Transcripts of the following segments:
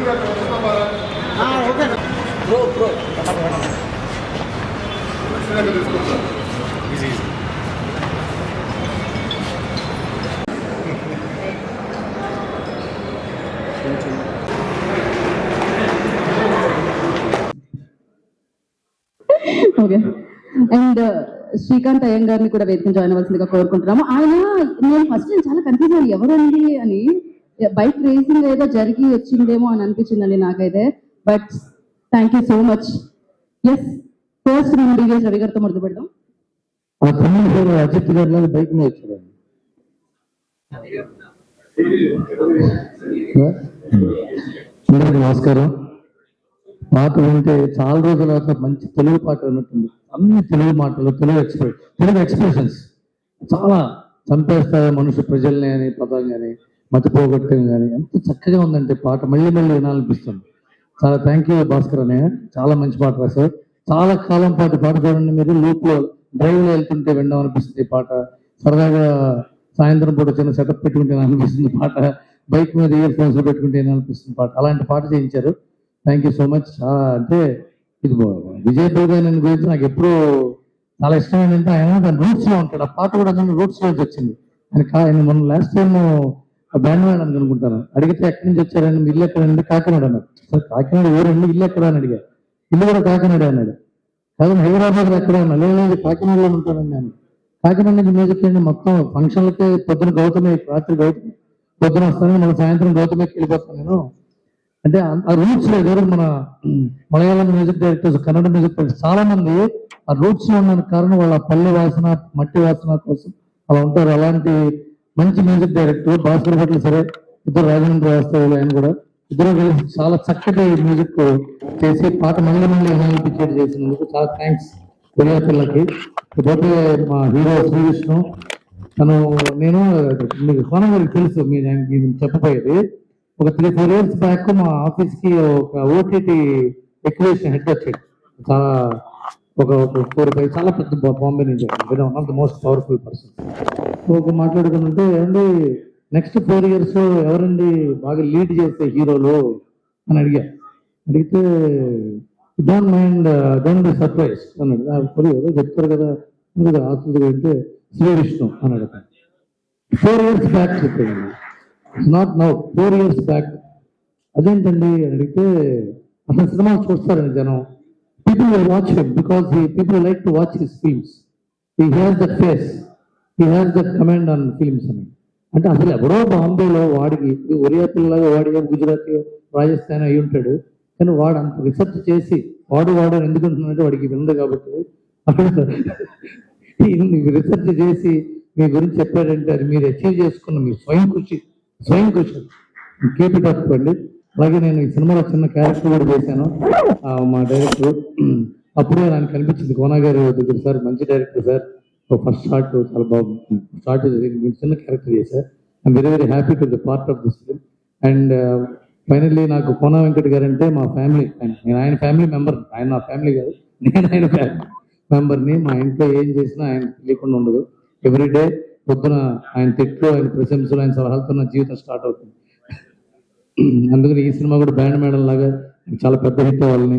Okay. And Srikanth అయ్యంగారిని కూడా వేదిక join అవ్వాల్సిందిగా కోరుకుంటున్నాము. ఆయన నేను ఫస్ట్ చాలా కన్ఫ్యూజ్ అయ్యాను ఎవరండి అని. బైక్ రేసింగ్ ఏదో జరిగి వచ్చిందేమో అని అనిపించిందండి నాకైతే. But thank you so much. Yes, first మనం డివిఎస్ రవి గారితో మొదలు పెడదాం. అజిత్ గారు బైక్ మీద వచ్చారండి. అందరికి నమస్కారం. పాట వింటే చాలా రోజుల మంచి తెలుగు పాట విన్నట్టుంది. అన్ని తెలుగు మాటలు, తెలుగు ఎక్స్ప్రెషన్స్ చాలా చంపేస్తారు మనుషు ప్రజల్ని అని పదం కానీ మతిపోగొట్టం కానీ ఎంత చక్కగా ఉందంటే పాట మళ్ళీ మళ్ళీ వినాలనిపిస్తుంది. చాలా థ్యాంక్ యూ భాస్కర్ అన్నయ్య, చాలా మంచి పాట రాశారు. చాలా కాలం పాటు పాట చూడండి మీరు, లూప్లో డ్రైవ్లో వెళ్తుంటే వినడం అనిపిస్తుంది పాట. సరదాగా సాయంత్రం పూట చిన్న సెటప్ పెట్టుకుంటే అనిపిస్తుంది పాట. బైక్ మీద ఇయర్ ఫోన్స్ పెట్టుకుంటే అనిపిస్తుంది పాట. అలాంటి పాట చేయించారు. Thank you so much. అంటే ఇది విజయ్ భోగాని గురించి నాకు ఎప్పుడూ చాలా ఇష్టం ఏంటంటే ఆయన దాని రూట్స్ లో ఉంటాడు. ఆ పాట కూడా రూట్స్ లోంచి వచ్చింది. ఆయన మొన్న లాస్ట్ టైం బ్యాండ్ వాడని అనుకుంటాను. అడిగితే ఎక్కడి నుంచి వచ్చారని, ఇల్లు ఎక్కడండి, కాకినాడ అన్నాడు. సార్ కాకినాడ ఊరండి, ఇల్లు ఎక్కడ అని అడిగా. ఇల్లు కూడా కాకినాడ అన్నాడు. కాదు హైదరాబాద్ లో ఎక్కడ ఉన్నా, లేదు కాకినాడలో ఉంటానండి నేను. కాకినాడ నుంచి మ్యూజిక్ అండి మొత్తం ఫంక్షన్లకి పొద్దున గౌతమి, రాత్రి గౌతమి, పొద్దున వస్తాను, మళ్ళీ సాయంత్రం గౌతమికి వెళ్ళిపోతాను నేను. అంటే ఆ రూట్స్ లో ఎవరు మన Malayalam music directors, Kannada music directors చాలా మంది ఆ రూట్స్ లో ఉన్న కారణం వాళ్ళ పల్లె వాసన, మట్టి వాసన కోసం అలా ఉంటారు. అలాంటి మంచి మ్యూజిక్ డైరెక్టర్ భాస్కర్ భట్లు, సరే ఇద్దరు రాజమండ్రి వాస్తవులు, ఆయన కూడా ఇద్దరు కలిసి చాలా చక్కటి మ్యూజిక్ చేసి పాట మళ్ళీ మళ్ళీ వినాలనిపించేది చేసినందుకు చాలా థ్యాంక్స్ కొరియా పిల్లకి. పోతే మా హీరో శ్రీ విష్ణు, నేను మీకు కోనం గారికి తెలుసు, మీరు చెప్పబోయేది ఒక 3-4 years బ్యాక్ మా ఆఫీస్ కి ఒక ఓటీటీ ఎక్విజిషన్ హెడ్ వచ్చాడు. చాలా ఒక 4-5 చాలా పెద్ద బాంబే నుంచి, one of the most powerful person. ఒక మాట్లాడుకుంటుంటే ఏమండి నెక్స్ట్ 4 years ఎవరండి బాగా లీడ్ చేసే హీరోలు అని అడిగితే don't mind, don't be surprise అన్నాడు. ఏదో చెప్తారు కదా ఆస్తులు అంటే శ్రీ విష్ణు అన్నాడు. 4 years బ్యాక్ చెప్పాడు, నాట్ నౌ, 4 years బ్యాక్. అదేంటండి అని అడిగితే అసలు సినిమాలు చూస్తారండి జనం. People will watch him because people like to watch his films. He has that face, he has that command on films అని. అంటే అసలు ఎవరో బాంబేలో వాడికి ఒరియా పిల్లలాగా వాడిగా గుజరాత్, రాజస్థాన్ అయి ఉంటాడు. కానీ వాడు అంత రిసెర్చ్ చేసి వాడు ఎందుకుంటున్నాడంటే వాడికి విందు కాబట్టి రిసెర్చ్ చేసి మీ గురించి చెప్పాడంటే అది మీరు అచీవ్ చేసుకున్న మీ స్వయం కృషి కీప్ ఇట్ అప్ అండి. అలాగే నేను ఈ సినిమాలో చిన్న క్యారెక్టర్ కూడా చేశాను. మా డైరెక్టర్ అప్పుడే నాకు కనిపించింది కోనా గారి దగ్గర, సార్ మంచి డైరెక్టర్ సార్, ఫస్ట్ షార్ట్ చాలా బాగుంది, షార్ట్ చిన్న క్యారెక్టర్ చేశారు. I'm very very happy to the part of this film. And finally నాకు కోనా వెంకట్ గారు అంటే మా ఫ్యామిలీ, నేను ఆయన ఫ్యామిలీ మెంబర్. ఆయన నా ఫ్యామిలీ కాదు, నేను ఆయన ఫ్యామిలీ మెంబర్ని. మా ఇంట్లో ఏం చేసినా ఆయన తెలియకుండా ఉండదు. ఎవ్రీడే పొద్దున ఆయన తిట్లు, ఆయన ప్రశంసలు, ఆయన సలహాలతో నా జీవితం స్టార్ట్ అవుతుంది. అందుకని ఈ సినిమా కూడా బ్యాండ్ మేడం లాగా చాలా పెద్ద హిట్ అవ్వాలని.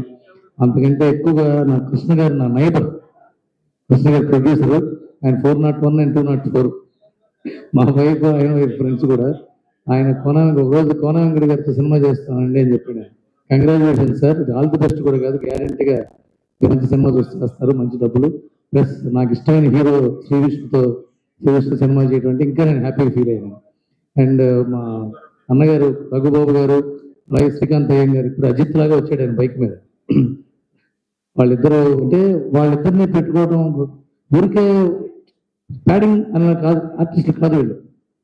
అంతకంటే ఎక్కువగా నా కృష్ణ గారు, నా నైబర్ కృష్ణ గారు ప్రొడ్యూసర్, ఆయన 401 and 204, మా వైఫ్ ఆయన ఫ్రెండ్స్ కూడా. ఆయన ఒక రోజు కోనా వెంకట గారితో సినిమా చేస్తానండి అని చెప్పాడు. కంగ్రాచులేషన్ సార్, ఇది ఆల్ ది బెస్ట్ కూడా కాదు, గ్యారంటీగా మంచి సినిమా చూస్తారు, మంచి డబ్బులు. ప్లస్ నాకు ఇష్టమైన హీరో శ్రీ విష్ణు సినిమా చేయడం అంటే ఇంకా నేను హ్యాపీగా ఫీల్ అయ్యాను. అండ్ మా అన్నగారు రఘుబాబు గారు, అలాగే శ్రీకాంత్ అయ్యం గారు, ఇప్పుడు అజిత్ లాగా వచ్చాడు ఆయన బైక్ మీద. వాళ్ళిద్దరిని పెట్టుకోవడం ఊరికే ప్యాడింగ్ అన్న కాదు, ఆర్టిస్టులు కాదు వీళ్ళు.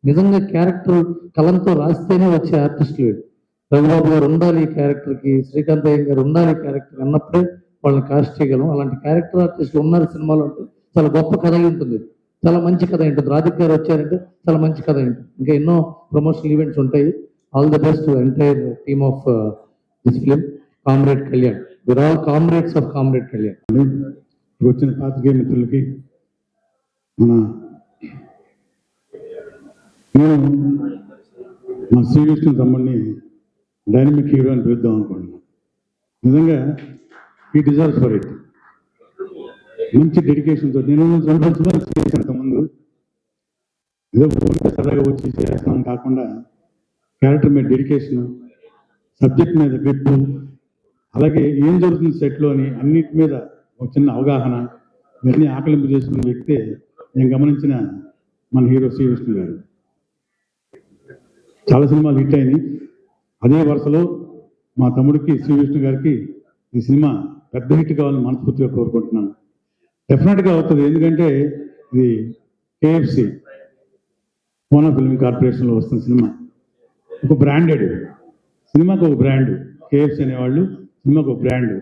నిజంగా క్యారెక్టర్ కలంతో రాస్తేనే వచ్చే ఆర్టిస్టులు వీళ్ళు. రఘుబాబు గారు ఉండాలి ఈ క్యారెక్టర్కి, శ్రీకాంత్ అయ్యం గారు ఉండాలి ఈ క్యారెక్టర్ అన్నప్పుడే వాళ్ళని కాస్ట్ చేయగలం. అలాంటి క్యారెక్టర్ ఆర్టిస్టులు ఉన్నారు సినిమాలో అంటే చాలా గొప్ప కథ ఉంటుంది, చాలా మంచి కథ ఉంటుంది. రాధిక్ గారు వచ్చారంటే చాలా మంచి కథ ఉంటుంది. ఇంకా ఎన్నో ప్రమోషనల్ ఈవెంట్స్ ఉంటాయి. All the best entire team of this film. Comrade Kalyan, we're all comrades of Comrade Kalyan. వచ్చిన పాత్రికేయ మిత్రులకి నేను మా శ్రీకృష్ణ తమ్ముడిని డైనమిక్ హీరో అని పిలుద్దాం అనుకుంటున్నాను. నిజంగా ఈ డిజర్వ్స్ ఫర్ ఇట్. మంచి డెడికేషన్తో నేను 2 సినిమాలు చేశాను ముందు. ఏదో ఊరికే సరదాగా వచ్చి చేస్తాం కాకుండా క్యారెక్టర్ మీద డెడికేషన్, సబ్జెక్ట్ మీద గ్రిప్, అలాగే ఏం జరుగుతుంది సెట్లో అని అన్నిటి మీద ఒక చిన్న అవగాహన, ఇవన్నీ ఆకలింపు చేసుకున్న వ్యక్తే నేను గమనించిన మన హీరో శ్రీ విష్ణు గారు. చాలా సినిమాలు హిట్ అయినాయి. అదే వరుసలో మా తమ్ముడికి శ్రీ విష్ణు గారికి ఈ సినిమా పెద్ద హిట్ కావాలని మనస్ఫూర్తిగా కోరుకుంటున్నాను. డెఫినెట్గా అవుతుంది. ఎందుకంటే ఇది కేఎఫ్సి కోనా ఫిల్మ్ కార్పొరేషన్లో వస్తున్న సినిమా. ఒక బ్రాండెడ్ సినిమాకు ఒక బ్రాండ్. కేఎఫ్సి అనేవాళ్ళు సినిమాకు ఒక బ్రాండ్.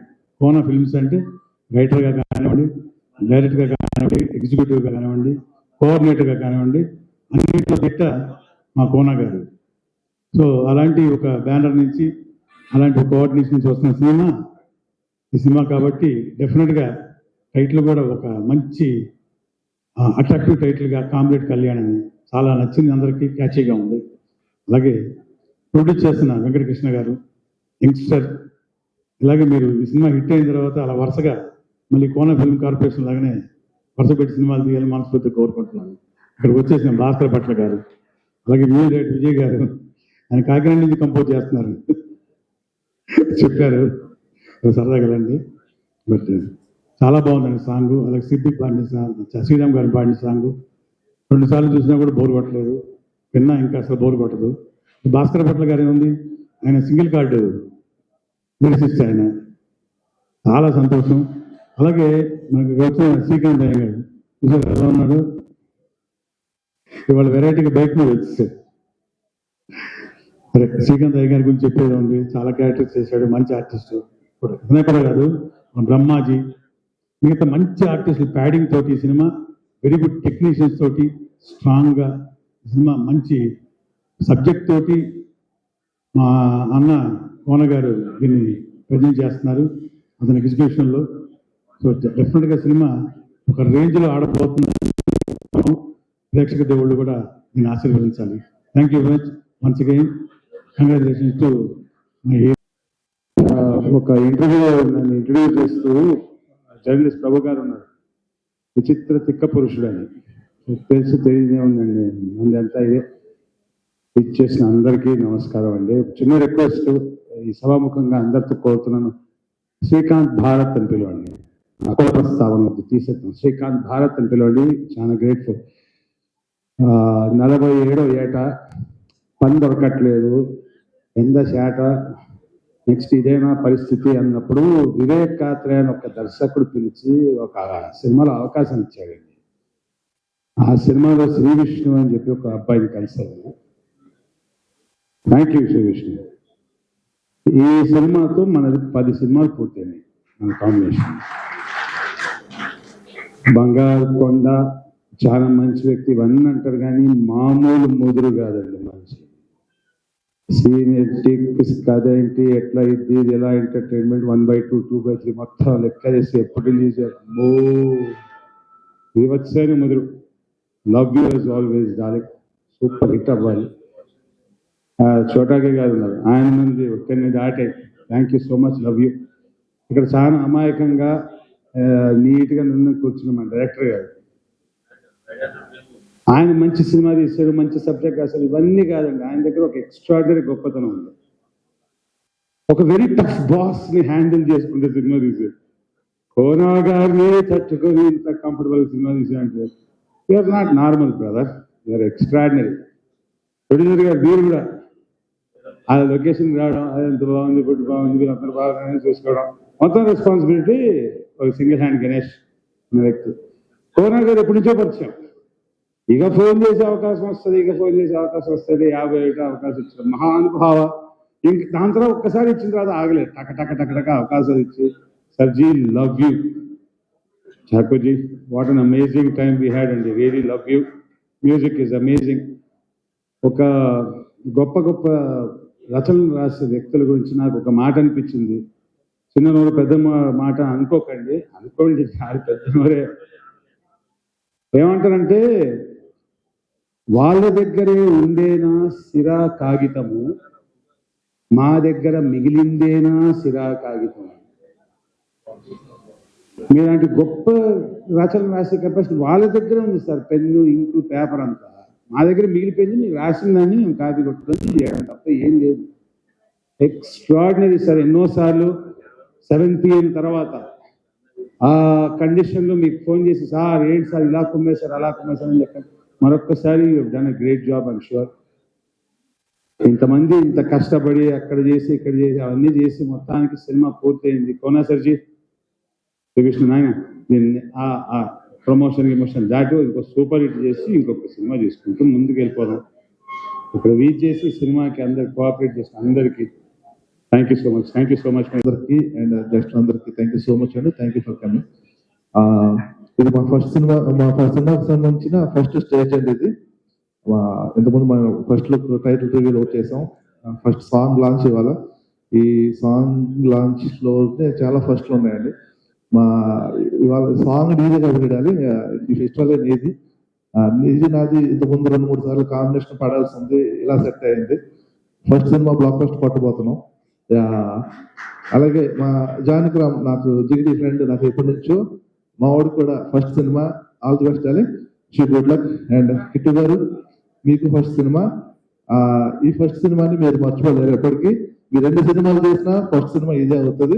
కోనా ఫిల్మ్స్ అంటే రైటర్గా కానివ్వండి, డైరెక్టర్గా కానివ్వండి, ఎగ్జిక్యూటివ్గా కానివ్వండి, కోఆర్డినేటర్గా కానివ్వండి, అన్నింటిలో పెట్ట మా కోనా గారు. సో అలాంటి ఒక బ్యానర్ నుంచి, అలాంటి ఒక కోఆర్డినేషన్ నుంచి వస్తున్న సినిమా ఈ సినిమా కాబట్టి డెఫినెట్గా టైటిల్ కూడా ఒక మంచి అట్రాక్టివ్ టైటిల్గా కామ్రేడ్ కళ్యాణ్ అని చాలా నచ్చింది, అందరికీ క్యాచీగా ఉంది. అలాగే ప్రొడ్యూస్ చేస్తున్న వెంకటకృష్ణ గారు, యంగ్స్టర్. ఇలాగే మీరు ఈ సినిమా హిట్ అయిన తర్వాత అలా వరుసగా మళ్ళీ కోన ఫిల్మ్ కార్పొరేషన్ లాగానే వరుస పెట్టి సినిమాలు తీయాలని మనస్ఫూర్తిగా కోరుకుంటున్నాను. ఇక్కడికి వచ్చేసిన భాస్కర్ భట్ల గారు, అలాగే మ్యూజిక్ డైరెక్టర్ విజయ్ గారు, ఆయన కాకినాడ నుంచి కంపోజ్ చేస్తున్నారు చెప్పారు, సరదాగా కదండి. బట్ చాలా బాగుందండి సాంగ్. అలాగే సిద్దిక్ పాడిన సాంగ్, శ్రీరామ్ గారిని పాడిన సాంగ్ 2 సార్లు చూసినా కూడా బోర్ కొట్టలేదు, విన్నా ఇంకా అసలు బోర్ కొట్టదు. భాస్కర్ భట్ల గారు ఏముంది, ఆయన సింగిల్ కార్డు లిరిసిస్ట్, ఆయన చాలా సంతోషం. అలాగే మనకి వచ్చిన శ్రీకాంత్ అయ్య గారు చూసారు ఎలా ఉన్నాడు, ఇవాళ వెరైటీగా బైక్ మీద వచ్చేసాడు. సరే, శ్రీకాంత్ అయ్య గారి గురించి చెప్పేది ఉంది, చాలా క్యారెక్టర్స్ చేశాడు, మంచి ఆర్టిస్ట్. వినయపడ గారు, మన బ్రహ్మాజీ, మిగతా మంచి ఆర్టిస్టులు ప్యాడింగ్ తోటి సినిమా, వెరీ గుడ్ టెక్నీషియన్స్ తోటి స్ట్రాంగ్గా సినిమా, మంచి సబ్జెక్ట్ తోటి మా అన్న కోన గారు దీన్ని ప్రజెంట్ చేస్తున్నారు అతని ఎగ్జిక్యూషన్లో. సో డెఫినెట్గా సినిమా ఒక రేంజ్లో ఆడబోతున్న ప్రేక్షక దేవుళ్ళు కూడా దీన్ని ఆశీర్వదించాలి. Thank you very much once again. Congratulations to my. ఒక ఇంటర్వ్యూలో నన్ను ఇంటర్వ్యూ చేస్తూ జర్నలిస్ట్ ప్రభు గారు ఉన్నారు, విచిత్ర తిక్క పురుషుడు అని. తెలుసు తెలియదే ఉందండి, అంతా ఇదే. ఇచ్చేసిన అందరికీ నమస్కారం అండి. చిన్న రిక్వెస్ట్, ఈ సభాముఖంగా అందరితో కోరుతున్నాను, శ్రీకాంత్ భారత్ అని పిలవండి. అక్కడ ప్రస్తావన తీసేస్తాం, శ్రీకాంత్ భారత్ అని పిలవండి. చాలా గ్రేట్ఫుల్. 47వ ఏట, పని దొరకట్లేదు, ఎండ శాట, నెక్స్ట్ ఇదేనా పరిస్థితి అన్నప్పుడు వివేక్ కాత్రే అని ఒక దర్శకుడు పిలిచి ఒక సినిమాలో అవకాశం ఇచ్చాడండి. ఆ సినిమాలో శ్రీ విష్ణు అని చెప్పి ఒక అబ్బాయిని కలిశాను. Thank you Sree Vishnu. ఈ సినిమాతో మనది 10 సినిమాలు పూర్తయినాయి మన కాంబినేషన్. బంగారు కొండ, చాలా మంచి వ్యక్తి ఇవన్నీ అంటారు, కానీ మామూలు ముదురు కాదండి మంచి. సీనియర్ కథ ఏంటి, ఎట్లా ఇది ఎలా ఎంటర్టైన్మెంట్, 1/2, 2/3 మొత్తం లెక్క చేసి ఎప్పుడు రిలీజ్ వివత్సైన ముదురు. Love you as always darling, super hit అవ్వాలి. చోటాకే గారు ఉన్నారు, ఆయన నుండి ఒక్కరిని దాటే. Thank you so much, love you. ఇక్కడ చాలా అమాయకంగా నీట్గా నిన్న కూర్చున్న మన డైరెక్టర్ గారు, ఆయన మంచి సినిమా తీశారు, మంచి సబ్జెక్ట్ రాశారు. ఇవన్నీ కాదండి, ఆయన దగ్గర ఒక ఎక్స్ట్రాడినరీ గొప్పతనం ఉంది. ఒక వెరీ టఫ్ బాస్ ని హ్యాండిల్ చేసుకుంటే సినిమా తీశారు. కోనా గారిని తట్టుకొని ఇంత కంఫర్టబుల్ సినిమా తీసారంటే you're not normal brother, you're extraordinary. Producer గారు మీరు కూడా ఆ లొకేషన్ రావడం, అది ఎంత బాగుంది, ఇప్పుడు బాగుంది, మీరు అందరూ బాగా చూసుకోవడం, మొత్తం రెస్పాన్సిబిలిటీ ఒక సింగిల్ హ్యాండ్ గణేష్ అనే వ్యక్తి. కోనా గారు ఎప్పటి నుంచో పరిచయం, ఇక ఫోన్ చేసే అవకాశం వస్తుంది, 50 ఏట అవకాశం ఇచ్చిన మహానుభావ. ఇంక దాని తర్వాత ఒక్కసారి ఇచ్చిన తర్వాత ఆగలేదు, టక అవకాశాలు ఇచ్చి. సర్జీ, love you. ఠాకూర్జీ, what an amazing time we had అండి, really love you. Music is amazing. ఒక గొప్ప గొప్ప రచనలు రాసే వ్యక్తుల గురించి నాకు ఒక మాట అనిపించింది. చిన్న నోరు పెద్ద మాట అనుకోకండి, పెద్దనోరే. ఏమంటారంటే, వాళ్ళ దగ్గరే ఉండేనా సిరా కాగితము, మా దగ్గర మిగిలిందేనా సిరా కాగితం. మీలాంటి గొప్ప రచనలు రాసే కెపాసిటీ వాళ్ళ దగ్గర ఉంది సార్, పెన్ను ఇంకు పేపర్ అంతా. మా దగ్గర మిగిలిపోయింది మీరు రాసిందని మేము కాపీ కొట్టుకొని చేయడం తప్ప ఏం లేదు. Extraordinary sir. ఎన్నోసార్లు 7 PM తర్వాత ఆ కండిషన్లో మీకు ఫోన్ చేసి, సార్ ఏంటి సార్ ఇలా కుమ్మేశారు అలా కుమ్మేశారు అని చెప్పాను. మరొక్కసారి done a great job I'm sure. ఇంతమంది ఇంత కష్టపడి అక్కడ చేసి ఇక్కడ చేసి అవన్నీ చేసి మొత్తానికి సినిమా పూర్తయింది. కోనా సర్జీ శ్రీకృష్ణ నాయన దీన్ని ఆ ప్రమోషన్ గిమోషన్ దాటి ఇంకో సూపర్ హిట్ చేసి ఇంకొక సినిమా చేసుకుంటూ ముందుకు వెళ్ళిపోదాం. ఇక్కడ వీచ్ చేసి సినిమాకి అందరికి కోఆపరేట్ చేసిన అందరికీ thank you so much. Thank you so much అందరికి అండ్ గెస్ట్ అందరికి థ్యాంక్ యూ సో మచ్ అండి. Thank you for coming. ఇది మా ఫస్ట్ సినిమాకి సంబంధించిన ఫస్ట్ స్టేజ్ అండి. ఇది ఇంతకుముందు మనం ఫస్ట్ లుక్ టైటిల్ రివీల్ చేసాం. ఫస్ట్ సాంగ్ లాంచ్ ఇవాళ. ఈ సాంగ్ లాంచ్ లో చాలా ఫస్ట్లు ఉన్నాయండి. ఇవాళ సాంగ్ నీదిగా వినాలి. ఈ ఫెస్టివల్ నీది నీది నాది ఇంతకుముందు 2-3 సార్లు కాంబినేషన్ పడాల్సి ఉంది, ఇలా సెట్ అయింది. ఫస్ట్ సినిమా బ్లాక్ బస్టర్ పట్టబోతున్నాం. అలాగే మా జానకి రామ్ నాకు జిగిడి ఫ్రెండ్, నాకు ఎప్పటి నుంచో. మా వాడికి కూడా first cinema, all the best అని. She good luck. And Kittu గారు మీకు ఫస్ట్ సినిమా. ఈ ఫస్ట్ సినిమాని మీరు మర్చిపోలేరు ఎప్పటికీ. మీరు 2 సినిమాలు చేసినా ఫస్ట్ సినిమా ఇదే అవుతుంది.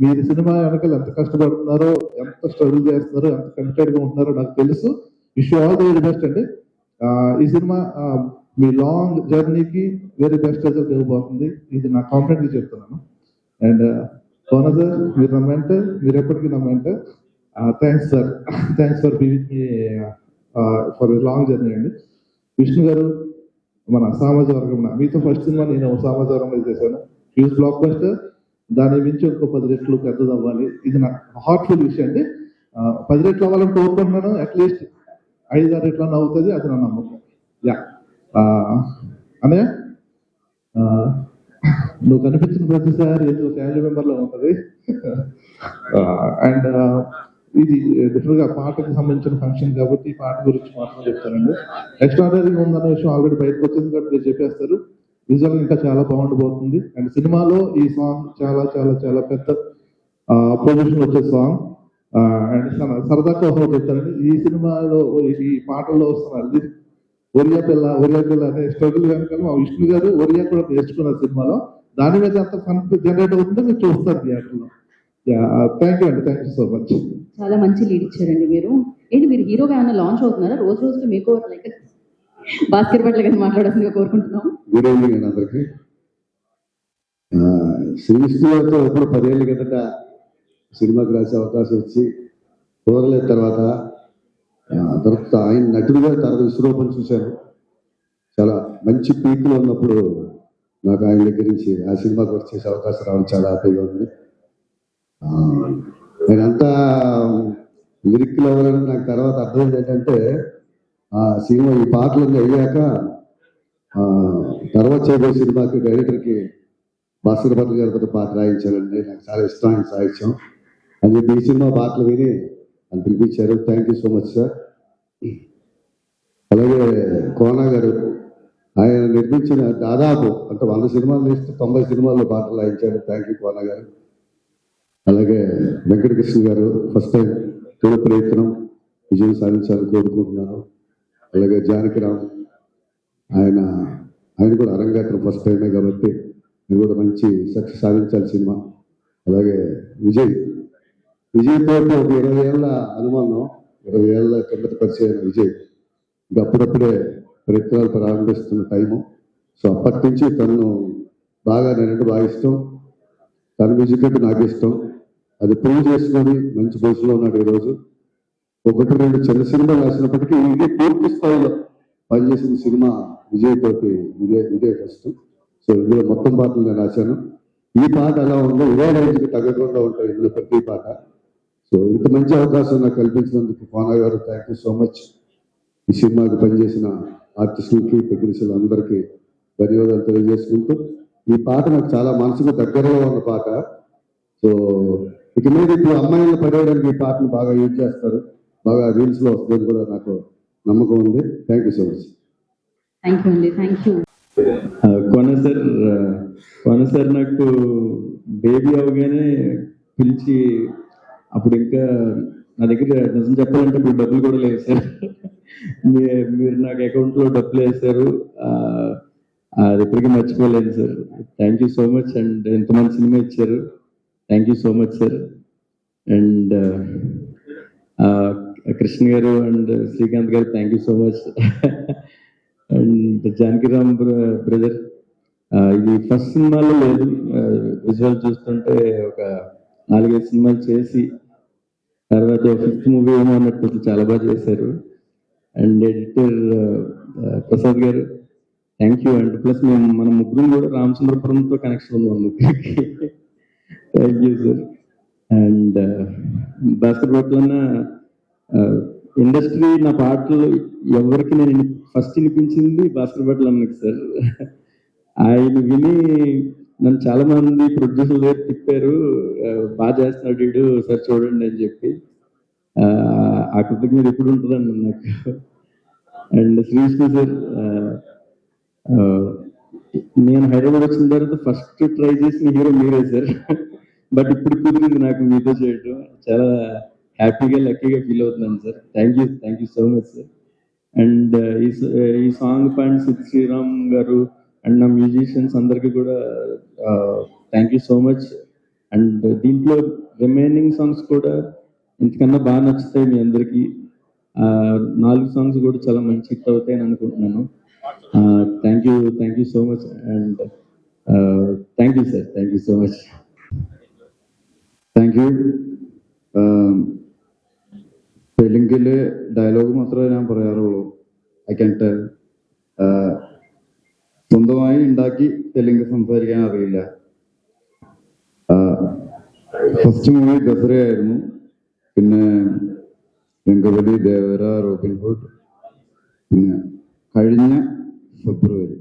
మీరు సినిమా వెనకాల ఎంత కష్టపడుతున్నారో, ఎంత స్ట్రగుల్ చేస్తున్నారో, ఎంత కమిటెడ్ గా ఉంటున్నారో నాకు తెలుసు. Wish you all the very best అండి. ఈ సినిమా మీ లాంగ్ జర్నీకి వెరీ బెస్ట్ రిజల్ట్ ఇవ్వబోతుంది. ఇది నా కాన్ఫిడెంట్ గా చెప్తున్నాను. అండ్ సోనా సార్, మీరు నా మెంటర్, మీరు ఎప్పటికీ నా mentor. Thanks sir, thanks for be with me for long journey అండి. విష్ణు గారు, మన సామాజిక వర్గం, మీతో ఫస్ట్ సినిమా నేను సామాజిక వర్గంలో చేశాను. Huge block buster. దాని మించి ఇంకో 10 రెట్లు పెద్దది అవ్వాలి. ఇది నాకు హార్ట్ఫుల్ విషయం అండి. 10 రెట్లు అవ్వాలని కోరుకుంటున్నాను. అట్లీస్ట్ 5-6 రెట్లు అవుతుంది, అది నా నమ్మకం. యా అన్నయ్య, నువ్వు కనిపించిన ప్రతిసారి ఏదో ఫ్యామిలీ మెంబర్ లో ఉంటుంది. అండ్ ఇది డిఫరెంట్ గా పాటకి సంబంధించిన ఫంక్షన్ కాబట్టి ఈ పాట గురించి మాత్రం చెప్తానండి. ఎక్స్ట్రాడనరీగా ఉందన్న విషయం ఆల్రెడీ బయటకు వచ్చింది కాబట్టి మీరు చెప్పేస్తారు. విజువల్ ఇంకా చాలా బాగుండబోతుంది. అండ్ సినిమాలో ఈ సాంగ్ చాలా చాలా చాలా పెద్ద ప్రొజెక్షన్ వచ్చే సాంగ్. అండ్ సరదాగా ఒకటి చెప్తానండి. ఈ సినిమాలో ఈ పాటల్లో వస్తున్నారు ఒరియా పిల్ల అనే స్ట్రగుల్ కనుక మా విష్ణు గారు ఒరియా కూడా నేర్చుకున్నారు సినిమాలో. దాని మీద అంత కన్ఫ్యూజ్ జనరేట్ అవుతుందో మీరు చూస్తారు థియేటర్లో. థ్యాంక్ యూ అండి, థ్యాంక్ యూ సో మచ్. చాలా మంచి లీడ్ ఇచ్చారండి మీరు. ఏంటి మీరు హీరోగా ఏమైనా లాంచ్ అవుతున్నారా? రోజుకి మీకు లైక్ బాస్కెట్ బాల్ కానీ మాట్లాడాల్సిందిగా కోరుకుంటున్నాం. గుడ్ ఈవినింగ్ అండి అందరికి. శ్రీకృష్ణతో ఎప్పుడు 10 ఏళ్ళ కిందట సినిమాకి రాసే అవకాశం వచ్చి కుదరలేదు. తర్వాత ఆయన నటుడిగా తర్వాత విశ్వరూపం చూశాను. చాలా మంచి పీక్లో ఉన్నప్పుడు నాకు ఆయన దగ్గర నుంచి ఆ సినిమాకి వచ్చేసే అవకాశం రావడం చాలా హ్యాపీగా ఉంది. నేనంతా లిరిక్లు అవ్వాలని నాకు తర్వాత అర్థమైంది ఏంటంటే, ఆ సినిమా ఈ పాటలన్నీ అయ్యాక తర్వాత చేయబోయే సినిమాకి డైరెక్టర్కి భాస్కర్ భట్ల గారితో పాట రాయించాలండి. నాకు చాలా ఇష్టమైన సాహిత్యం అని చెప్పి ఈ సినిమా పాటలు విని అని పిలిపించారు. Thank you so much sir. అలాగే కోనా గారు, ఆయన నిర్మించిన దాదాపు అంటే 100 సినిమాలు తీస్తే 90 సినిమాల్లో పాటలు రాయించారు. థ్యాంక్ యూ కోనా గారు. అలాగే వెంకటకృష్ణ గారు ఫస్ట్ టైం తొలి ప్రయత్నం విజయం సాధించాలని కోరుకుంటున్నాను. అలాగే జానకి రామ్, ఆయన కూడా అరంగేట్రం ఫస్ట్ టైమే కాబట్టి ఇది కూడా మంచి సక్సెస్ సాధించాలి సినిమా. అలాగే విజయ్తో ఒక 20 ఏళ్ళ అనుమానం, 20 ఏళ్ళ కిందట పరిచయం విజయ్. ఇంకా అప్పుడప్పుడే ప్రయత్నాలు ప్రారంభిస్తున్న టైము. సో అప్పటి నుంచి తను నేనంటే బాగా ఇష్టం. తన మ్యూజిక్ అంటే నాకు ఇష్టం. అది ప్రూవ్ చేసుకొని మంచి పొజిషన్లో ఉన్నాడు ఈరోజు. 1-2 చిన్న సినిమాలు రాసినప్పటికీ ఇదే పూర్తి స్థాయిలో పనిచేసిన సినిమా విజయ్ తోటి ఇదే ఫస్ట్. సో ఇందులో మొత్తం పాటలు నేను రాశాను. ఈ పాట ఎలా ఉందో ఇదే రేంజ్కి తగ్గకుండా ఉంటాయి ఇందులో ప్రతి పాట. సో ఇంత మంచి అవకాశం నాకు కల్పించినందుకు కోనా గారు థ్యాంక్ యూ సో మచ్. ఈ సినిమాకి పనిచేసిన ఆర్టిస్టులకి, టెక్నీషియన్లు అందరికీ ధన్యవాదాలు తెలియజేసుకుంటూ, ఈ పాట నాకు చాలా మనసుకు దగ్గరలో ఉన్న పాట. సో ఇక మీద ఇప్పుడు అమ్మాయిలను పడేయడానికి ఈ పాటను బాగా యూజ్ చేస్తారు, బాగా రీల్స్లో వస్తుందని కూడా నాకు నమ్మకం ఉంది. Thank you so much. Thank you అండి, థ్యాంక్ యూ. కొన సార్ నాకు బేబీ అవగానే పిలిచి అప్పుడు ఇంకా నా దగ్గర నిజం చెప్పాలంటే ఇప్పుడు డబ్బులు కూడా లేవు సార్. మీరు నాకు అకౌంట్లో డబ్బులు వేశారు, అది ఇప్పటికీ మర్చిపోలేదు sir. Thank you so much. And ఎంతమంది సినిమా ఇచ్చారు, thank you so much sir. And Krishna గారు అండ్ శ్రీకాంత్ గారు thank you so much. And Janakiram brother, ఇది ఫస్ట్ సినిమాలో లేదు, విజువల్ చూస్తుంటే ఒక 4-5 సినిమాలు చేసి తర్వాత 5th మూవీ ఏమో అన్నట్టు చాలా బాగా చేశారు. అండ్ ఎడిటర్ ప్రసాద్ గారు థ్యాంక్ యూ. అండ్ ప్లస్ మన ముగ్గురు కూడా రామచంద్రపురంతో కనెక్షన్ ఉంది మన ముగ్గురికి. Thank you sir. And Bhaskar భట్లన్న, ఇండస్ట్రీ నా పాటలు ఎవరికి నేను ఫస్ట్ వినిపించింది భాస్కర్ భట్లన్నకి సార్. ఆయన విని నన్ను చాలా మంది ప్రొడ్యూసర్ దగ్గర తిప్పారు, బాగా చేస్తున్నాడు వీడు సార్ చూడండి అని చెప్పి. ఆ కృతజ్ఞత ఎప్పుడు ఉంటుందండి నాకు. అండ్ శ్రీకృష్ణ సార్, నేను హైదరాబాద్ వచ్చిన తర్వాత ఫస్ట్ ట్రై చేసిన హీరో మీరే సార్. బట్ ఇప్పుడు కుదిరింది నాకు మీతో చేయడం, చాలా హ్యాపీగా లక్కీగా ఫీల్ అవుతున్నాను sir. Thank you so much sir. And ఈ సాంగ్ పాడిన సిద్ శ్రీరామ్ గారు అండ్ నా మ్యూజిషియన్స్ అందరికీ కూడా thank you so much. And దీంట్లో రిమైనింగ్ సాంగ్స్ కూడా ఇంతకన్నా బాగా నచ్చుతాయి మీ అందరికీ. 4 సాంగ్స్ కూడా చాలా మంచి హిట్ అవుతాయని అనుకుంటున్నాను. Thank you so much. And thank you sir, thank you so much. Thank you. തെലുങ്കില് ഡയലോഗ് മാത്രമേ ഞാൻ പറയാറുള്ളൂ. I can tell. സ്വന്തമായി ഉണ്ടാക്കി തെലുങ്ക് സംസാരിക്കാൻ അറിയില്ല. ഫസ്റ്റ് മൂവി ദസറയായിരുന്നു, പിന്നെ രംഗബലി, ദേവര, റോബിൻഹുഡ്, പിന്നെ കഴിഞ്ഞ ഫെബ്രുവരി,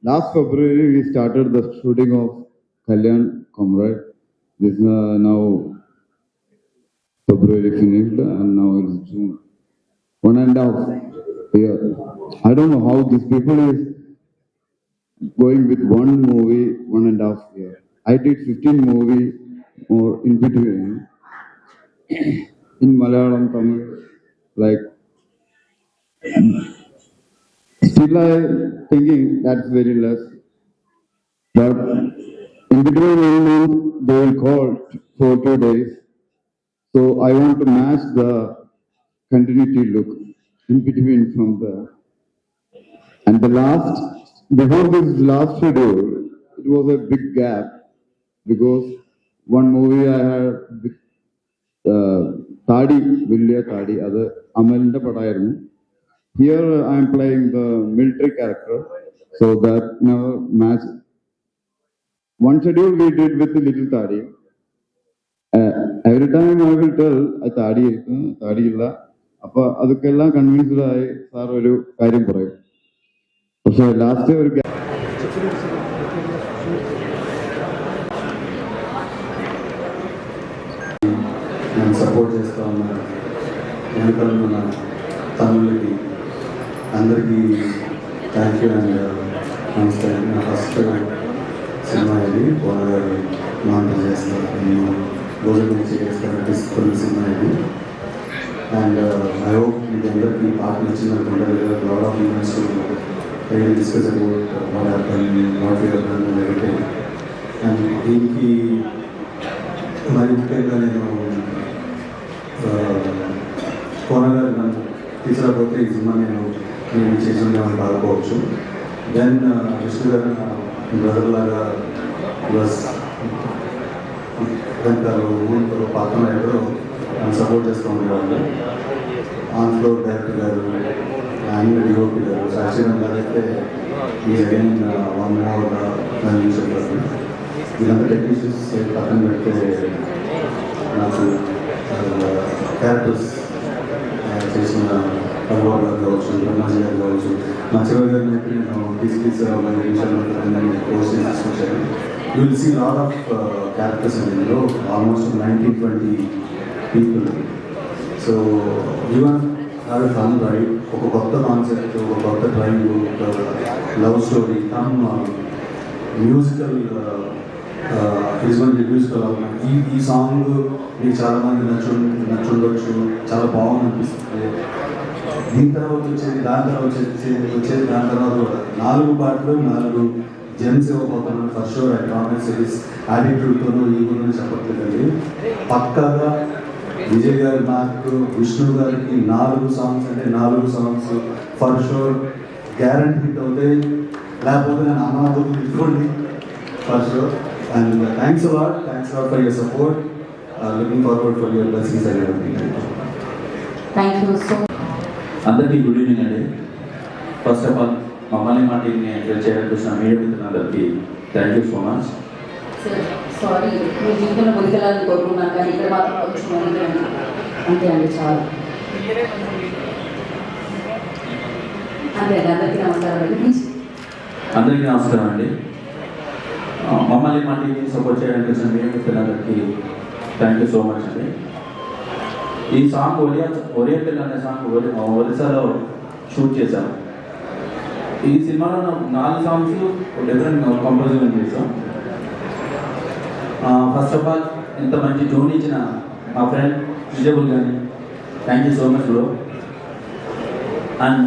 last February we started the shooting of Kalyan comrade. This now February finished and now it's June. 1.5 year. I don't know how these people is going with one movie 1.5 year. I did 15 movie or in between in Malayalam, Tamil, like still I thinking that's very less, but in between 1 month they will call for 2 days. So I want to match the continuity look in between from there. And before this last schedule, it was a big gap because one movie I had Tadi, Vilya Tadi, other Amalinde Padayarnu. Here I am playing the military character, so that never matched. One schedule we did with the little Tadi. Every time I will tell Tadi illa. അപ്പോൾ അതൊക്കെ എല്ലാം convinced ആയി sir ഒരു കാര്യം പറയും. പക്ഷെ last ഒരു నేను సపోర్ట్ చేస్తూ ఉన్నాను. వెనుకలున్న తమిళకి అందరికీ థ్యాంక్ యూ అండ్ నమస్కారం. నా ఫస్ట్ సినిమా ఇది పోనగారు మాంటలు చేస్తారు, నేను రోజు నుంచి చేస్తున్న సినిమా ఇది. అండ్ ఐ హోప్ మీకు అందరికీ పాట నచ్చింది అనుకుంటారు. Lot of events really discuss about what happen, what we have done and everything. And దీనికి మరి ముఖ్యంగా నేను పోనగారు నన్ను తీసుకురాకపోతే ఈ సినిమా నేను చేసి ఉండేవాడిని కాకపోవచ్చు. దెన్ విష్ణు గారు బ్రదర్ లాగా ప్లస్ వెంటారు ఊరు పక్కన ఎవరో నన్ను సపోర్ట్ చేస్తూ ఉండేవాళ్ళు. ఆన్ ఫ్లోర్ డైరెక్టర్ గారు అండ్ డిఓపి గారు సాక్షిరామ్ గారు అయితే ఈ అగైన్ 1 more దాన్ని చెప్పారు. వీళ్ళంతా టెక్నీషియన్స్ పక్కన పెడితే నాకు క్యారెక్టర్స్ చేసిన పల్వార్ గారు కావచ్చు, బ్రహ్మాజీ గారు కావచ్చు, మా చివరి గారిని నేను తీసుకొచ్చి 5 నిమిషాలు కోర్స్ తీసుకొచ్చాను. You will see lot of characters in ఇందులో, almost 19-20 people. So you want to have a fun ride. ఒక కొత్త కాన్సెప్ట్, ఒక కొత్త డ్రైవ్, ఒక love story come musical musical ఈ సాంగ్ మీకు చాలామంది నచ్చుండొచ్చు, చాలా బాగుంది అనిపిస్తుంది. దీని తర్వాత వచ్చేది దాని తర్వాత కూడా 4 పాటలు 4 జెమ్స్ ఇవ్వబోతున్నాను ఫర్ షూర్. ఐ ప్రామిస్ సిరీస్ యాటిట్యూడ్తోనూ ఈగోనూ చెప్పట్లేదండి. పక్కాగా విజయ్ గారు నాకు విష్ణు గారికి 4 సాంగ్స్ అంటే 4 songs for sure guarantee hit అవుతాయి. లేకపోతే నేను అనాథం తీసుకోండి for sure. And thanks a lot for your support. Looking forward for your blessings and everything. Thank you so అందరికీ గుడ్ ఈవినింగ్ అండి. ఫస్ట్ ఆఫ్ ఆల్ మమ్మల్ని మా టీంని ఎంకరేజ్ చేయడానికి వచ్చిన మీడియా మిత్రులందరికీ thank you so much. Sorry, మీ జీవితంలో ముందుకెళ్ళాలని కోరుకున్నాను, కానీ ఇక్కడ మాత్రం కొంచెం ముందుకెళ్ళండి అంతే అండి, చాలా అంతే అండి. అందరికీ నమస్కారం అండి. ప్లీజ్. అందరికీ నమస్కారం అండి. మమ్మల్ని మా టీంని సపోర్ట్ చేయడానికి వచ్చిన మీడియా మిత్రులందరికీ థ్యాంక్ యూ సో మచ్ అండి. ఈ సాంగ్ ఒరియా పిల్ల అనే సాంగ్ ఒరిస్సాలో షూట్ చేశాం. ఈ సినిమాలో 4 సాంగ్స్ డిఫరెంట్ కంపోజిషన్ చేసాం. ఫస్ట్ ఆఫ్ ఆల్ ఇంత మంచి ట్యూన్ ఇచ్చిన మా ఫ్రెండ్ విజయబుల్ గాని thank you so much bro. And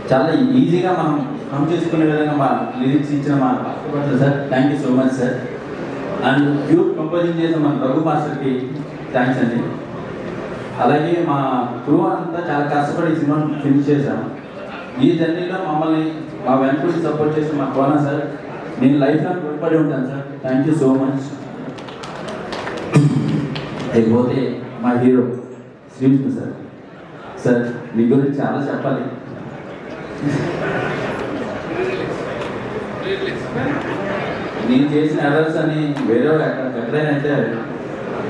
చాలా ఈజీగా మనం హమ్ చేసుకునే విధంగా మా లిరిక్స్ ఇచ్చిన మా sir thank you so much sir. And pure composing చేసిన మన రఘు మాస్టర్కి థ్యాంక్స్ అండి. అలాగే మా క్రూ అంతా చాలా కష్టపడి ఈ సినిమాను ఫినిష్ చేశాం. ఈ జర్నీలో మమ్మల్ని మా వెంటనే సపోర్ట్ చేసిన మా కోనా సార్, నేను లైఫ్లో రుణపడి ఉంటాను sir. Thank you so much. లేకపోతే మా హీరో శ్రీవిష్ణు సార్. సార్ మీ గురించి చాలా చెప్పాలి. నేను చేసిన ఎర్రర్స్ అని వేరే ఎక్కడైనా అయితే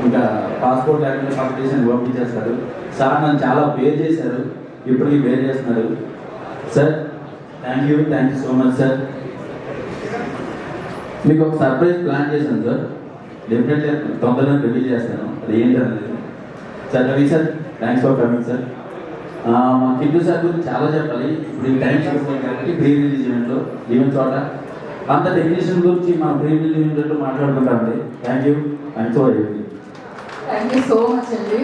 ఇంకా పాస్పోర్ట్ లేకుండా కాంపిటీషన్ పంపించేస్తారు. సార్ నన్ను చాలా పేర్ చేశారు, ఇప్పటికీ పేర్ చేస్తున్నారు. Sir thank you so much sir. మీకు ఒక సర్ప్రైజ్ ప్లాన్ చేశాను సార్, డెఫినెట్లీ తొందరగా రిలీజ్ చేస్తాను. అది ఏంటనేది sir. Ravi sir thanks for coming sir. మా కిడ్డు సార్ గురించి చాలా చెప్పాలి. ఇప్పుడు ఈ టైం చూసుకోవాలి కాబట్టి ప్రీ రిలీజ్ ఈవెంట్ చోట అంత టెక్నీషియన్ గురించి మన ప్రీ రిలీజ్ ఈవెంట్లో మాట్లాడుకుంటామండి. Thank you for everything. Thank you so much అండి.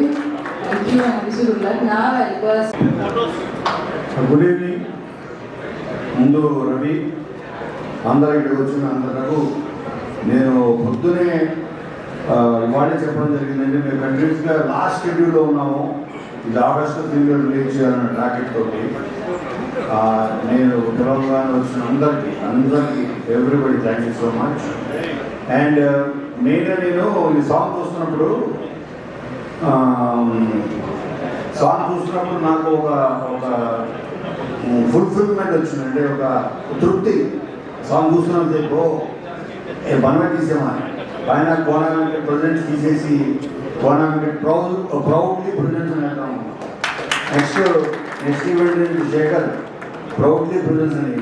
Thank you and wish you luck. నా రిక్వెస్ట్. Good evening. ముందు రవి, అందరూ ఇక్కడికి వచ్చిన అందరకు నేను పొద్దునే ఇవాళే చెప్పడం జరిగిందంటే మేము కంటిన్యూస్గా లాస్ట్ షెడ్యూల్లో ఉన్నాము. ఇది ఆగస్టు 3 రిలీజ్ చేయాలన్న టార్గెట్ తోటి నేను పిలవగానే వచ్చిన అందరికీ everybody thank you so much. And మెయిన్గా నేను ఈ సాంగ్ చూస్తున్నప్పుడు నాకు ఒక ఫుల్ఫిల్మెంట్ వచ్చింది. అంటే ఒక తృప్తి. సాంగ్ చూస్తున్నప్పుడు మనమే తీసామని పైన కోణానికి ప్రజెంట్స్ తీసేసి కోణానికి ప్రౌడ్లీ ప్రజెంట్స్ అని అంటాము. Next event Shekar proudly presents అని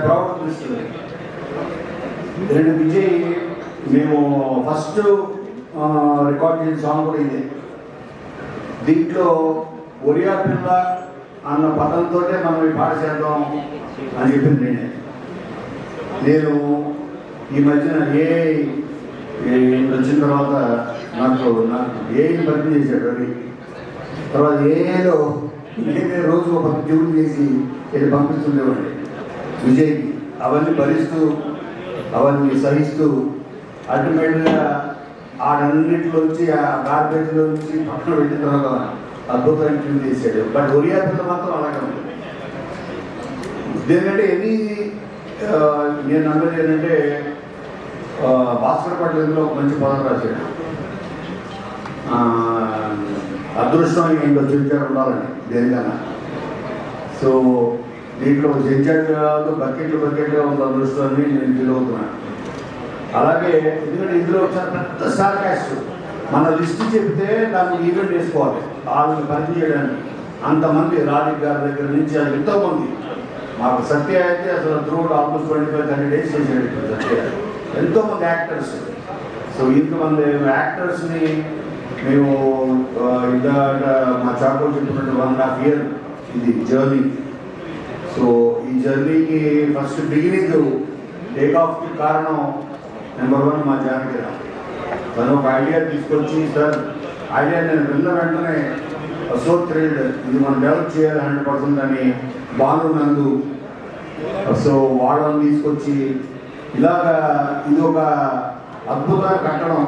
ప్రౌడ్ అనిపిస్తుంది. రెండు విజయ్ మేము ఫస్ట్ రికార్డ్ చేసిన సాంగ్ కూడా ఇదే. దీంట్లో ఒరియా పిల్ల అన్న పదంతో మనం ఈ పాట చేద్దాం అని చెప్పింది నేను ఈ మధ్యన వచ్చిన తర్వాత నాకు పరిచయం చేశాడు రవి. తర్వాత ఏదో రోజు ఒక ట్యూన్ చేసి ఇది పంపిస్తుండేవాడి విజయ్కి. అవన్నీ భరిస్తూ అవన్నీ సహిస్తూ అల్టిమేట్గా ఆడన్నింటిలోంచి ఆ గార్బేజ్లోంచి పక్కన పెట్టిన తర్వాత అద్భుతమైన ట్యూన్ చేశాడు. బట్ ఒరియా పిల్ల మాత్రం అలాగే ఉంది. ఎందుకంటే నేను నమ్మేది ఏంటంటే భాస్కర్ పట్ల ఇందులో ఒక మంచి పదం రాశాడు. అదృష్టం ఇంకో చెంచాడు ఉండాలని దేనికన్నా. సో దీంట్లో చెంచాడు కాదు, బకెట్లుగా ఉంది అదృష్టాన్ని నేను ఫీల్ అవుతున్నాను. అలాగే ఎందుకంటే ఇందులో వచ్చిన పెద్ద స్టార్ క్యాస్ట్ మన లిస్ట్ చెప్తే దాన్ని ఈవెంట్ వేసుకోవాలి వాళ్ళని పనిచేయడానికి. అంతమంది రాధిక్ గారి దగ్గర నుంచి ఎంతోమంది. మాకు సత్య అయితే అసలు త్రూఅవుట్ ఆల్మోస్ట్ 25-30 డేస్ చేసాడు సత్య. ఎంతోమంది యాక్టర్స్. సో ఇంతమంది యాక్టర్స్ని మేము ఇందాక మా చాకో చెప్పినట్టు 1.5 year ఇది జర్నీ. సో ఈ జర్నీకి ఫస్ట్ బిగినింగ్ టేక్ ఆఫ్కి కారణం నెంబర్ 1 మా జానకిరామ్. తను ఒక ఐడియా తీసుకొచ్చి, సార్ ఐడియా నేను విన్న వెంటనే సో థ్రిల్డ్, ఇది మనం డెవలప్ చేయాలి 100% అని బాను నందు సో వాళ్ళని తీసుకొచ్చి ఇలాగా ఇది ఒక అద్భుతంగా కట్టడం,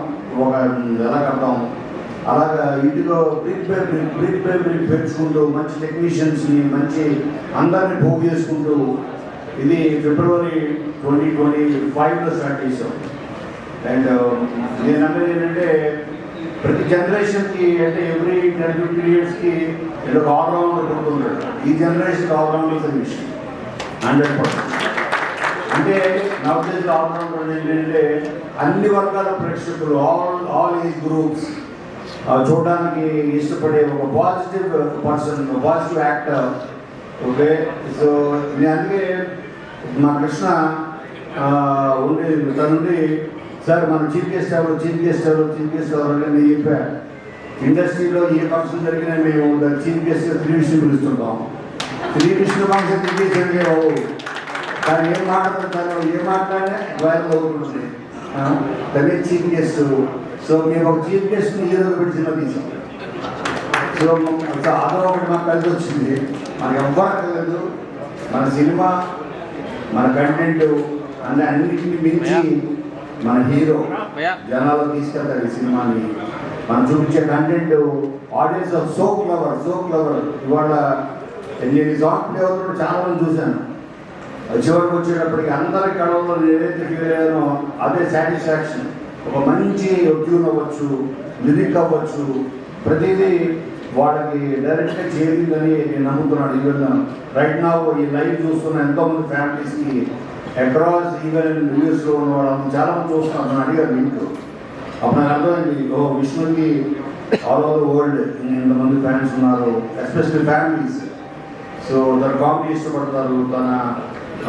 ఒక ఎలా కట్టడం అలాగా ఇంటిలో బ్రిక్ బై బ్రిక్ పెంచుకుంటూ మంచి టెక్నీషియన్స్ని మంచి అందరినీ పోగు చేసుకుంటూ ఇది February 2025లో స్టార్ట్ చేసాం. అండ్ నేను అన్నది ఏంటంటే ప్రతి జనరేషన్కి అంటే ఎవ్రీ 10-15 yearsకి ఒక ఆల్రౌండర్ కొడుతున్నాడు. ఈ జనరేషన్ ఆల్రౌండర్ సర్వీస్ 100%. అంటే నా ఉద్దేశంలో ఆల్రౌండర్ ఏంటంటే అన్ని వర్గాల ప్రేక్షకులు ఆల్ ఏజ్ గ్రూప్స్ చూడడానికి ఇష్టపడే ఒక positive person, positive actor. Okay, so నేను అందుకే మా కృష్ణ ఉండి తనుండి సార్ మనం చీఫ్ గెస్ట్ ఎవరు అని నేను చెప్పాను. ఇండస్ట్రీలో ఏ ఫంక్షన్ జరిగినా మేము chief guest Sri Vishnu పిలుస్తుంటాం. Sri Vishnu function తీసేసరికి తను ఏం మాట్లాడినా వైరల్ అవుతుంది. తనే చీఫ్ గెస్ట్. సో మేము ఒక చీఫ్ గెస్ట్ని హీరోగా పెట్టి సినిమా తీసాం. సో అదో ఒకటి మాకు కలిసి వచ్చింది. మనకు ఎవ్వరక్కర్లేదు, మన సినిమా మన కంటెంట్ అన్నింటినీ మించి మన హీరో జనాల్లో తీసుకెళ్తారు ఈ సినిమాని. మనం చూపించే content audience of so clever. ఇవాళ నేను సాంగ్ ప్లే అవుతుంటే చాలా మంది చూశాను. చివరికి వచ్చేటప్పటికి అందరి కళలో ఏదైతే ఫీల్ అయ్యానో అదే సాటిస్ఫాక్షన్. ఒక మంచి ట్యూన్ అవ్వచ్చు, లిరిక్ అవ్వచ్చు, ప్రతిదీ వాళ్ళకి డైరెక్ట్గా చేరిందని నేను నమ్ముతున్నాను. ఈవెన్ రైట్ నా ఈ లైవ్ చూస్తున్న ఎంతోమంది ఫ్యామిలీస్కి అక్రాస్ ఈవెన్ యూఎస్లో ఉన్న వాళ్ళు చాలామంది చూస్తున్నారు. నన్ను అడిగారు లింక్. అప్పుడు నాకు అర్థమైంది, విష్ణుకి ఆల్ ఓవర్ ద వరల్డ్ ఇంతమంది ఫ్యాన్స్ ఉన్నారు, ఎస్పెషల్లీ ఫ్యామిలీస్. సో తన కామెడీ ఇష్టపడతారు, తన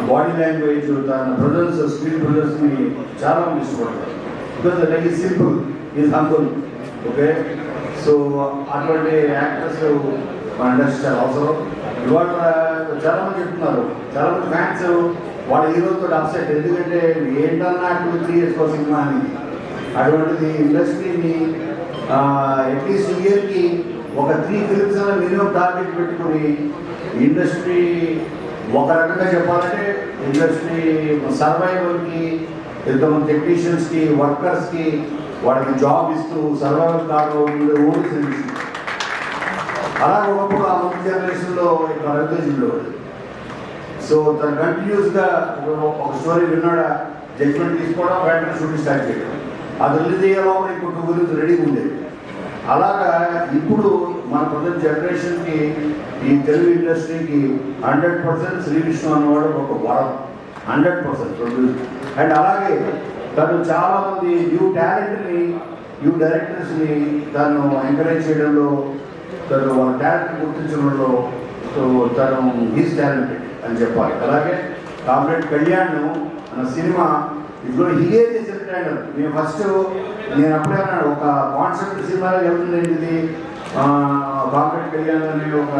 బాడీ లాంగ్వేజ్, తన ప్రజెన్స్, స్క్రీన్ ప్రజెన్స్ని చాలామంది ఇష్టపడతారు. Because like is simple, is humble. Okay, so అటువంటి యాక్టర్స్ మన ఇండస్ట్రీ చాలా అవసరం. ఇవాళ చాలామంది చెప్తున్నారు, చాలామంది ఫ్యాన్స్ వాళ్ళ హీరోతో అప్సెట్. ఎందుకంటే ఏంటన్నా 2-3 years సినిమా అని. అటువంటిది ఇండస్ట్రీని అట్లీస్ట్ ఇయర్కి ఒక 3 films అన్న మినిమం టార్గెట్ పెట్టుకుని ఇండస్ట్రీ ఒక రకంగా చెప్పాలంటే ఇండస్ట్రీ సర్వైవల్కి, ఎంతమంది టెక్నీషియన్స్కి, వర్కర్స్కి వాళ్ళకి జాబ్ ఇస్తూ సర్వైవల్ కారణం ఓడి సర్వీస్. అలా ఒకప్పుడు ఆ ముందు జనరేషన్లో ఇక్కడ రవితేజ్ ఉండేవాడు. సో తను కంటిన్యూస్గా ఒక స్టోరీ విన్నాడా, జడ్జ్మెంట్ తీసుకోవడం, వెంటనే షూటింగ్ స్టార్ట్ చేయడం. అది రిలీజ్ అయ్యేలో ఇంకో 2 weeks రెడీగా ఉండేది. అలాగా ఇప్పుడు మన ప్రజెంట్ జనరేషన్కి ఈ తెలుగు ఇండస్ట్రీకి 100% శ్రీవిష్ణు అన్నవాడు ఒక వరం. 100% ప్రొడ్యూస్. అండ్ అలాగే తను చాలామంది న్యూ టాలెంట్ని, న్యూ డైరెక్టర్స్ని తను ఎంకరేజ్ చేయడంలో, తను వాళ్ళ టాలెంట్ గుర్తించడంలో సో తను ఈజ్ టాలెంటెడ్ అని చెప్పాలి. అలాగే కామ్రేడ్ కళ్యాణ్ అన్న సినిమా ఇప్పుడు హీఏ చేసిన ట్రైలర్ నేను అప్పుడే అన్నాడు, ఒక కాన్సెప్ట్ సినిమాలో వెళ్తుందండి ఇది. కామ్రేడ్ కళ్యాణ్ అనే ఒక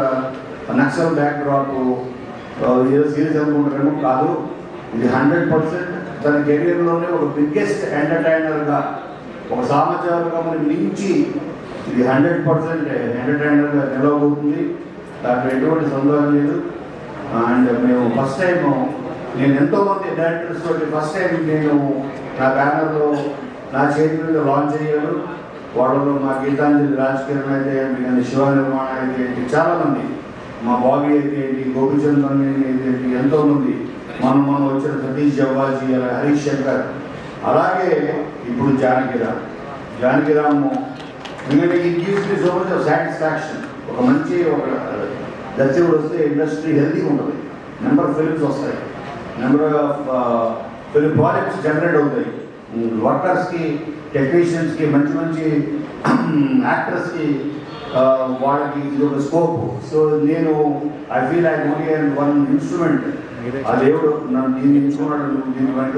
నక్సల్ బ్యాక్ డ్రాప్ ఏదో సీరియస్ అనుకుంటారేమో, కాదు. ఇది 100% తన కెరీర్లోనే ఒక బిగ్గెస్ట్ ఎంటర్టైనర్గా, ఒక సామాజికంగా మించి ఇది 100% ఎంటర్టైనర్గా నిలవబోతుంది. దాంట్లో ఎటువంటి సందేహం లేదు. అండ్ మేము ఫస్ట్ టైం, నేను ఎంతోమంది డైరెక్టర్స్ తోటి ఫస్ట్ టైం నేను నా బ్యానర్లో నా చేతి మీద లాంచ్ అయ్యాను. వాళ్ళలో మా గీతాంజలి రాజకిరణ్ అయితే ఏంటి, కానీ శివ నిర్మాణ అయితే ఏంటి, చాలామంది, మా బాబీ అయితే ఏంటి, గోపిచందన్ అయితే ఏంటి, ఎంతోమంది, మనం వచ్చిన సతీష్ జవ్వాజీ, హరీష్ శంకర్, అలాగే ఇప్పుడు జానకిరామ్. ఎందుకంటే ఈ gives me so much of satisfaction. ఒక మంచి ఒక దర్శకుడు వస్తే ఇండస్ట్రీ హెల్తీగా ఉంటుంది. నెంబర్ ఆఫ్ ఫిల్మ్స్ వస్తాయి, number of film projects generate అవుతాయి. వర్కర్స్కి, టెక్నీషియన్స్కి, మంచి యాక్టర్స్కి వాళ్ళకి ఇది ఒక స్కోప్. సో నేను I feel I only one instrument. ఆ దేవుడు నన్ను దీన్ని ఎంచుకున్నాడు, దీని వెంట